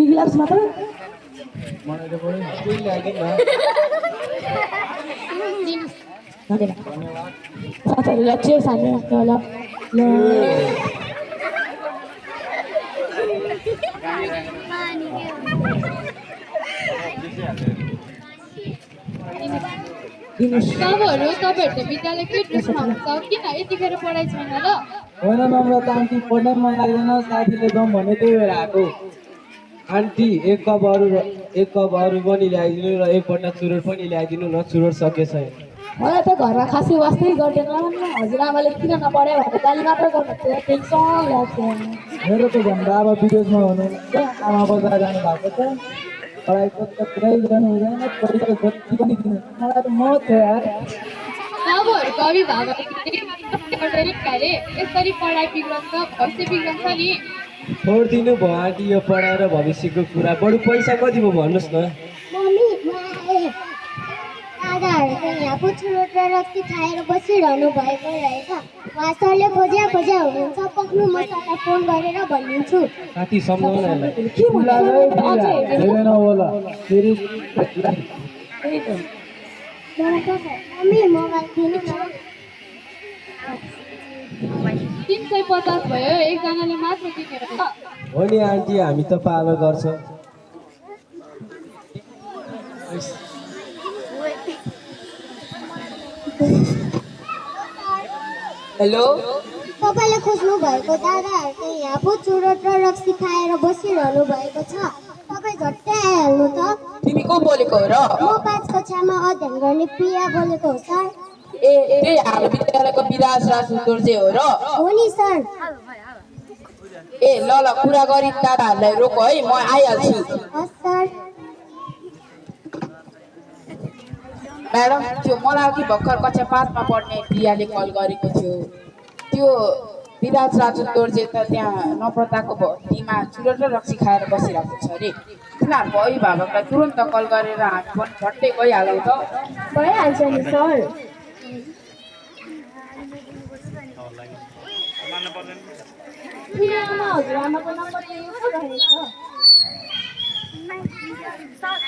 2 गिलास मात्र मलाई त बढी कोही लाग्यो धन्यवाद साथीहरूलाई चेस हान्नु होला ल बाबुहरू तपाईँहरू त विद्यालयकै ड्रेसमा हुन्छ किन यतिखेर पढाइ छैन र होइन नम्रता आन्टी पढ्नै मन लाग्दैन साथीले जाउँ भने त्यही भएर आएको आन्टी एक कप अरू पनि ल्याइदिनु र एकपल्ट चुरोट पनि ल्याइदिनु न चुरोट सकेछ मलाई त घरमा खासै वास्तै गर्दैन हजुरआमाले किन नपढ्यो भनेर गाली मात्र गर्नुहुन्छ टेन्सन लाग्छ मेरो त झन् बाबा विदेशमा हुनुहुन्छ आमा बजार जानु भएको छ पढाइको त पुरै गर्नु हुँदैन पैसा जति पनि दिनु मलाई त म थियो यार बाबुहरूको अभिभावकले अरे यसरी पढाइ बिग्रन्छ भविष्य बिग्रन्छ नि छोडिदिनु भयो आन्टी यो पढाएर भविष्यको कुरा बरु पैसा कति भयो भन्नुहोस् न दादाहरूको यहाँ पुछुरोट र रक्सी खाएर बसिरहनु भएको रहेछ उहाँ सरले खोज्या हुनुहुन्छ पक्नु म सरलाई फोन गरेर भनिदिन्छु साथी सम्झाउन मम्मी मोबाइल दिनु न 350 भयो एकजनाले मात्र किनेर हो नि आन्टी हामी त पालो गर्छौँ हेलो तपाईँले खोज्नु भएको दादाहरूको यहाँ पुछुरोट र रक्सी खाएर बसिरहनु भएको छ तपाईँ झट्टै आइहाल्नु त तिमी को बोलेको हो र म 5 कक्षामा अध्ययन गर्ने प्रिया बोलेको हो सर ए त्यही हाम्रो विद्यालयको विराज राज दोर्जे हो र हो नि सर ए ल ल कुरा गरी दादाहरूलाई रोक है म आइहाल्छु हस् सर म्याडम त्यो मलाई अघि भर्खर कक्षा 5 मा पढ्ने प्रियाले कल गरेको थियो त्यो विराज राजु दोर्जे त त्यहाँ नम्रताको भर्तीमा चुरोट र रक्सी खाएर बसिरहेको छ अरे तिनीहरूको अभिभावकलाई तुरन्त कल गरेर हामी पनि झट्टै गइहालौँ त भइहाल्छ नि सर हजुरआमाको नम्बर त यो पो रहेछ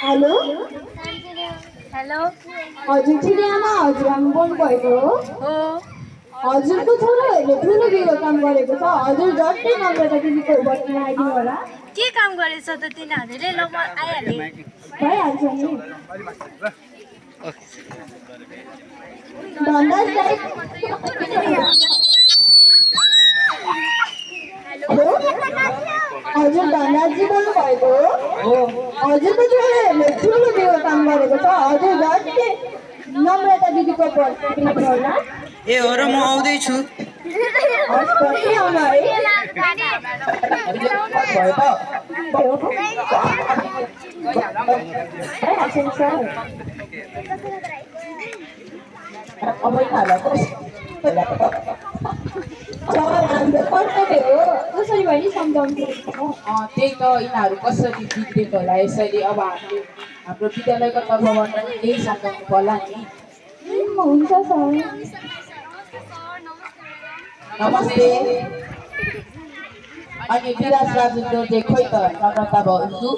हेलो हेलो हजुर चिडियामा हजुरआमा बोल्नुभएको हो हजुरको छोराहरूले ठुलो बिगो काम गरेको छ हजुर झट्टै नम्रता दिदीको बस्तीमा आइदिनु होला के काम गरेछ त तिनीहरूले ल म आइहालेँ भइहाल्छ नि धन्दाज दाइ हेलो हजुर धनराजजी बोल्नु भएको हो हजुरको छोराहरूले ठुलो बिगो काम गरेको छ हजुर झट्टै नम्रता दिदीको पर्छ होला ए हो र म आउँदैछु हस् पछि आउनु है भइहाल्छ नि सर कसरी भयो नि सम्झाउँछु त्यही त यिनीहरू कसरी बिग्रेको होला यसैले अब हामीले हाम्रो विद्यालयको तर्फबाट यही सम्झाउनु पर्ला नि हुन्छ सर नमस्ते अनि विराज राजु दोर्जे खोइ त नम्रता भन्छु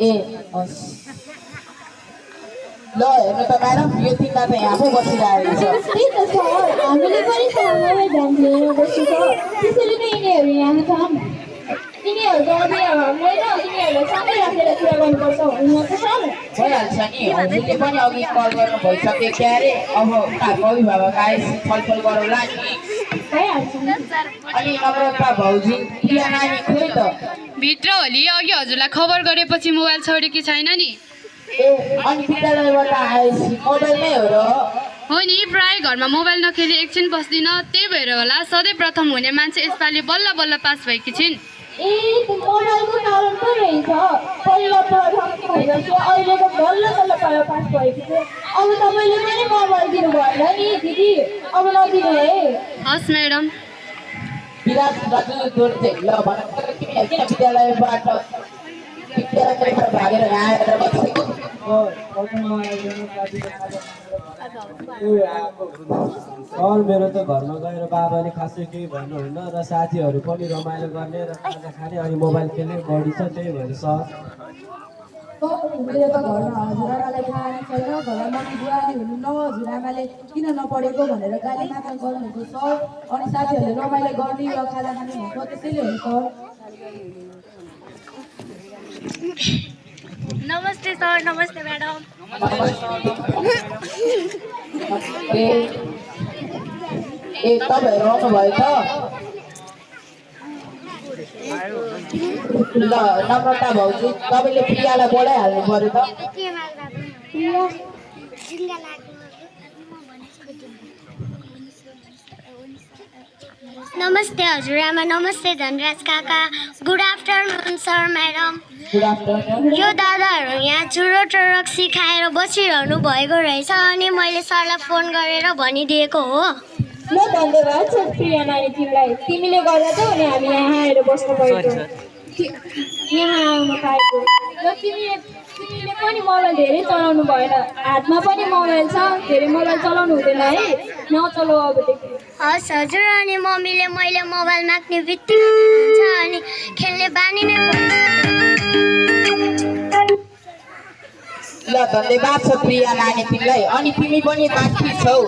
ए हस् ल हेर्नु त म्याडम यो तिनवटा त यहाँ पो बसिरहेको छ त्यही त सर हामीले पनि समयमै ध्यान दिएर बसेको त्यसरी नै यिनीहरू यहाँ छन् यिनीहरूको अभिभावक होइन यिनीहरूलाई सँगै राखेर कुरा गर्नुपर्छ हुन त सर भइहाल्छ नि हजुरले पनि अघि कल गर्नु भइसक्यो क्यारे अब उनीहरूको अभिभावक आएपछि छलफल गरौँला नि भइहाल्छ नि अनि नम्रता भाउजू प्रिया नानी खोइ त भित्र होली अघि हजुरलाई खबर गरेपछि मोबाइल छोडेकी छैन नि ए अनि विद्यालयबाट आएपछि मोबाइलमै हो र हो नि प्राय घरमा मोबाइल नखेली एकछिन बस्दिन त्यही भएर होला सधैँ प्रथम हुने मान्छे यसपालि बल्ल बल्ल पास भएकी छिन् ए त्यो मोबाइलको कारण पो रहेछ पहिला प्रथम भएपछि अहिले त बल्ल बल्ल पास भएको थियो अब तपाईँले पनि मोबाइल दिनु भएन नि दिदी अब नदिनु है हस् म्याडम विराज राजु दोर्जे ल भन तिमी किन विद्यालयबाट भागेर यहाँ आएर बसेको त्यही आएको सर मेरो त घरमा गएर बाबाले खासै केही भन्नुहुन्न र साथीहरू पनि रमाइलो गर्ने र खाजा खाने अनि मोबाइल खेल्ने बढी छ त्यही भएर सर मेरो त घरमा हजुरआमालाई थाहा नै छैन घरमा मम्मी बुहारी हुनुहुन्न हजुरआमाले किन नपढेको भनेर गाली मात्र गर्नुहुन्छ सर अनि साथीहरूले रमाइलो गर्ने र खाजा खाने भनेको त्यसैले हो सर नमस्ते सर नमस्ते म्याडम ए तपाईँहरू आउनुभयो त ल नम्रता भाउजू तपाईँले प्रियालाई बोलाइहाल्नु पर्यो त नमस्ते हजुरआमा नमस्ते धनराज काका good afternoon sir madam good afternoon यो दादाहरू यहाँ चुरोट र रक्सी खाएर बसिरहनु भएको रहेछ अनि मैले सरलाई फोन गरेर भनिदिएको हो ल धन्यवाद छ प्रिया नानी तिमीलाई तिमीले गर्दा त अनि हामी यहाँ आएर बस्नु परेको यहाँ आउनु पाएको र तिमीले पनि मोबाइल धेरै चलाउनु भएन हातमा पनि मोबाइल छ धेरै मोबाइल चलाउनु हुँदैन है नचलाऊ अबदेखि हस् हजुर अनि मम्मीले मैले मोबाइल माग्ने बित्तिकै हुन्छ अनि खेल्ने बानी नै ल धन्यवाद छ प्रिया नानी तिमीलाई अनि तिमी पनि बाँकी छौ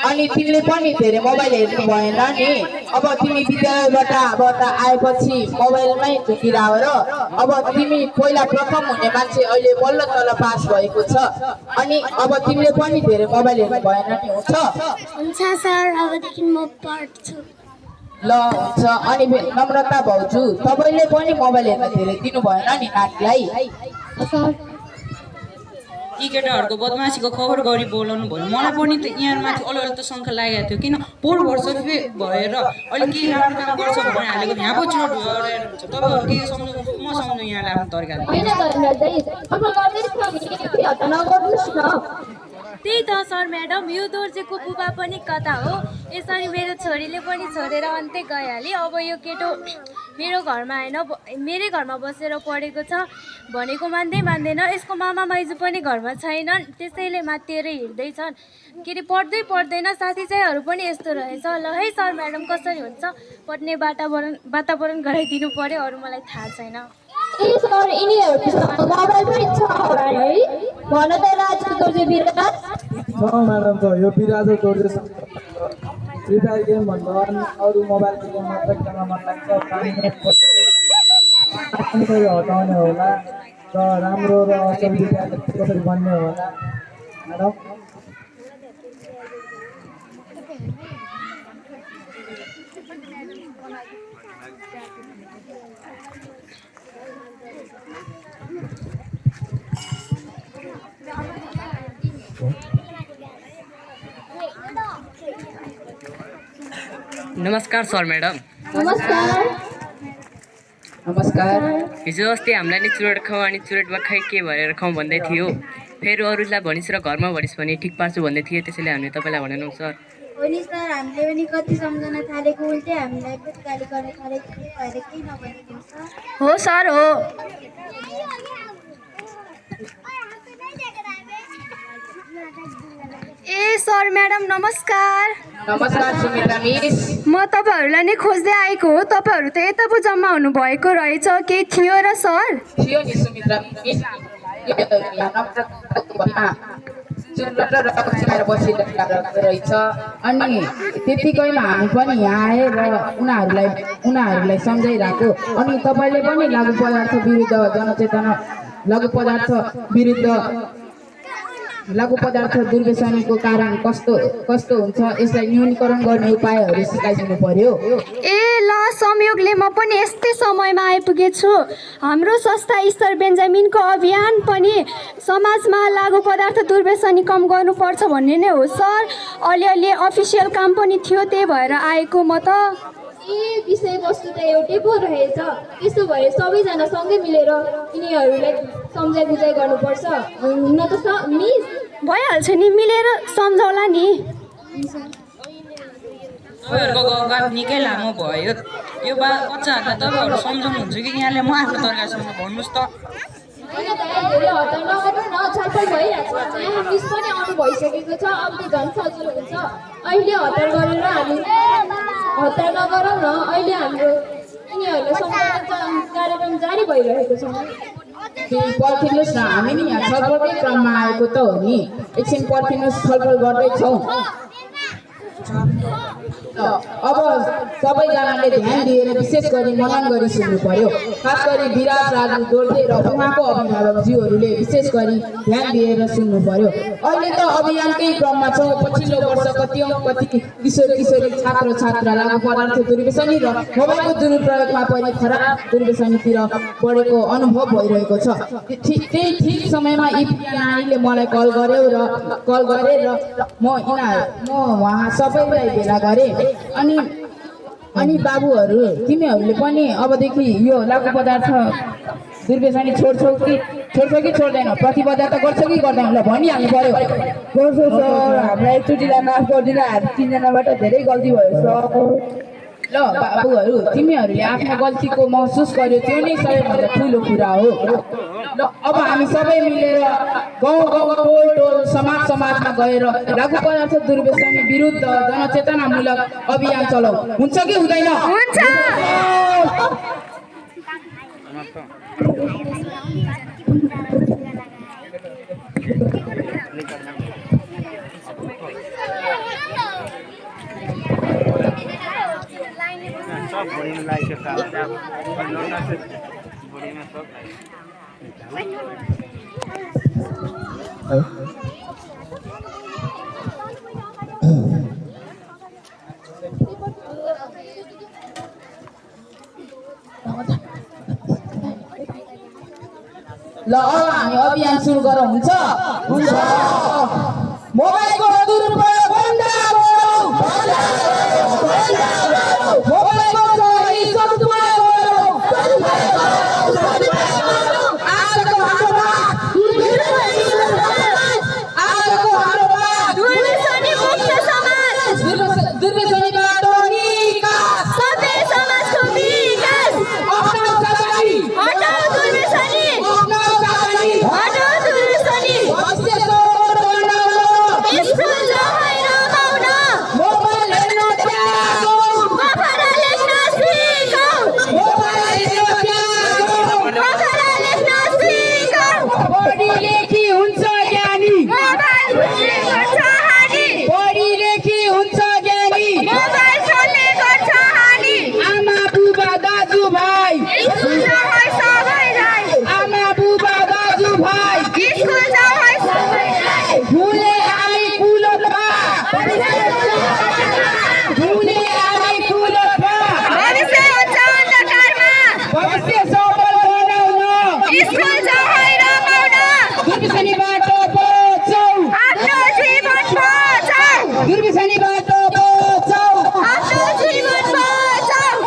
अनि तिमीले पनि धेरै मोबाइल हेर्नु भएन नि अब तिमी विद्यालयबाट आएपछि मोबाइलमै झुकिरह र अब तिमी पहिला प्रथम हुने मान्छे अहिले बल्ल तल पास भएको छ अनि अब तिमीले पनि धेरै मोबाइल हेर्नु भएन नि हुन्छ सर अबदेखि म पढ्छु ल हुन्छ अनि नम्रता भाउजू तपाईँले पनि मोबाइल हेर्न धेरै दिनु भएन नि नानीलाई यी केटाहरूको बदमासीको खबर गरी बोलाउनु भयो मलाई पनि त यहाँ माथि अलिअलि त शङ्का लागेको थियो किन पोहोर वर्ष भएर अहिले केही राम्रो काम गर्छ भने हालेको यहाँ पो चोट गरेर हुन्छ तपाईँहरू के सम्झाउनु म सम्झाउनु यहाँलाई आफ्नो तरिकाले होइन धन्यवाद दाइ अब गर्दैछ नि हत्ता नगर्नुहोस् न त्यही त सर म्याडम यो दोर्जेको बुबा पनि कता हो यसरी मेरो छोरीले पनि छोडेर अन्त्य गइहाल्यो अब यो केटो मेरो घरमा होइन मेरै घरमा बसेर पढेको छ भनेको मान्दैन यसको मामा माइजू पनि घरमा छैनन् त्यसैले मात्तिएर हिँड्दैछन् के अरे पढ्दैन साथी चाहिँहरू पनि यस्तो रहेछ ल है सर म्याडम कसरी हुन्छ पढ्ने वातावरण गराइदिनु पर्यो अरू मलाई थाहा छैन ए सर यिनीहरूसँग मोबाइल पनि छ होला है भन त राजको दोर्जे बिराज छ म्याडम छ यो बिराजो तोर्दै फ्री फायर गेम भन्दा अनि अरू मोबाइल गेम मात्र खेल्न मन लाग्छ पानी हटाउने होला र राम्रो र असल विद्यार्थी कसरी बन्ने होला म्याडम नमस्कार सर म्याडम नमस्कार नमस्कार हिजो अस्ति हामीलाई नि चुरोट खाउँ अनि चुरोटमा खै के भरेर खाउँ भन्दै थियो फेरि अरूलाई भनिस् र घरमा भनिस् भने ठिक पार्छु भन्दै थियो त्यसैले हामीले तपाईँलाई भनेनौँ सर हो नि सर हामीले पनि कति सम्झना थालेको उल्टै हामीलाई पनि गाली गर्न थालेको भएर केही नभनिदिनु सर हो सर हो ए सर म्याडम नमस्कार नमस्कार सुमित्रा मिस म तपाईँहरूलाई नै खोज्दै आएको हो तपाईँहरू त यता पो जम्मा हुनुभएको रहेछ केही थियो र सर थियो नि सुमित्रा मिस चुरोट र रक्सी खाएर बसिरहेको रहेछ अनि त्यतिकैमा हामी पनि यहाँ आए र उनीहरूलाई सम्झाइरहेको अनि तपाईँले पनि लघु पदार्थ विरुद्ध जनचेतना लघु पदार्थ दुर्व्यसनीको कारण कस्तो हुन्छ यसलाई न्यूनीकरण गर्ने उपायहरू सिकाइदिनु पर्यो ए ल संयोगले म पनि यस्तै समयमा आइपुगेछु हाम्रो संस्था स्तर बेन्जामिनको अभियान पनि समाजमा लागु पदार्थ दुर्व्यसनी कम गर्नुपर्छ भन्ने नै हो सर अलिअलि अफिसियल काम पनि थियो त्यही भएर आएको म त ए विषयवस्तु त एउटै पो रहेछ त्यसो भए सबैजना सँगै मिलेर यिनीहरूलाई सम्झाइ बुझाइ गर्नुपर्छ हुन त मिस भइहाल्छ नि मिलेर सम्झाउला नि तपाईँहरूको गाउँ निकै लामो भयो यो बच्चाहरूलाई तपाईँहरू सम्झाउनुहुन्छ कि यहाँले म आफ्नो तरिकासँग भन्नुहोस् त होइन दाइ धेरै हतार नगर्नु न छलफल भइरहेको छ यहाँ मिस पनि आउनु भइसकेको छ अब त झन् सजिलो हुन्छ अहिले हतार गरेर हामी हतार नगरौँ न अहिले हाम्रो यिनीहरूले सम्पूर्ण कार्यक्रम जारी भइरहेको छ फेरि पर्खिनुहोस् न हामी नि यहाँ छलफलकै क्रममा आएको त हो नि एकछिन पर्खिनुहोस् छलफल गर्दैछौँ अब सबैजनाले ध्यान दिएर विशेष गरी मनन गरी सुन्नु पर्यो खास गरी विराज राजु दोर्जे र उहाँको अभिभावकज्यूहरूले विशेष गरी ध्यान दिएर सुन्नु पर्यो अहिले त अभियानकै क्रममा छौँ पछिल्लो वर्ष कति किशोर किशोरी छात्र छात्रा लागु पदार्थ दुर्व्यसनी र मोबाइलको दुरुपयोगमा पनि खराब दुर्व्यसनीतिर परेको अनुभव भइरहेको छ त्यही ठिक समयमा यी नानीले मलाई कल गरेर म उहाँ सबैलाई भेला गरेँ अनि बाबुहरू तिमीहरूले पनि अबदेखि यो लागु पदार्थ दुर्व्यसनी छोड्छौ कि छोड्दैनौ प्रतिबद्धता गर्छौ कि गर्दैनौ ल भनिहाल्नु पर्यो गर्छु सर हामीलाई एकचोटिलाई माफ गरिदिनु हामी तिनजनाबाट धेरै गल्ती भयो सर ल बाबुहरू तिमीहरूले आफ्नो गल्तीको महसुस गर्यो त्यो नै सबैभन्दा ठुलो कुरा हो ल अब हामी सबै मिलेर गाउँ टोल समाजमा गएर लागु पदार्थ दुर्व्यसनी विरुद्ध जनचेतनामूलक अभियान चलाऊ हुन्छ कि हुँदैन ल अब हामी अभियान सुरु गरौँ हुन्छ मोबाइलको दुरुपयोग बन्द गरौँ मोबाइलको सही सदुपयोग गरौँ आजको हाम्रो दुर्व्यसनी मुक्त समाज दुर्व्यसनीबाट निकास सबै समाजको विकास अपनाऊ सबै हटाऊ दुर्व्यसनी हटाऊ दुर्व्यसनी भविष्य सौर बनाउन स्कुल जाँदै रमाउन मोबाइल हेर्न त्यागौँ कपडा लेख्न सिकौँ मोबाइल हेर्न त्यागौँ कपडा लेख्न सिकौँ पढी लेखी हुन्छ ज्ञानी मोबाइल भुल्ने गर्छ हानि पढी लेखी हुन्छ ज्ञानी मोबाइल चल्ने गर्छ हानि आमा बुबा दाजु भाइ स्कुल जाऊ है सबैलाई आमा बुबा दाजु भाइ स्कुल जाऊ है सबैलाई भुले हामी कुलतमा भुले हामी कुलतमा भविष्य हुन्छ अन्धकारमा भविष्य सफल बनाउन स्कुल जाऊ है रमाउन दुर्व्यसनीबाट बचौ आफ्नो जीवन बचाऊ दुर्व्यसनीबाट बचौ आफ्नो जीवन बचाऊ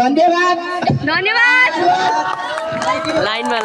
धन्यवाद लाइनमा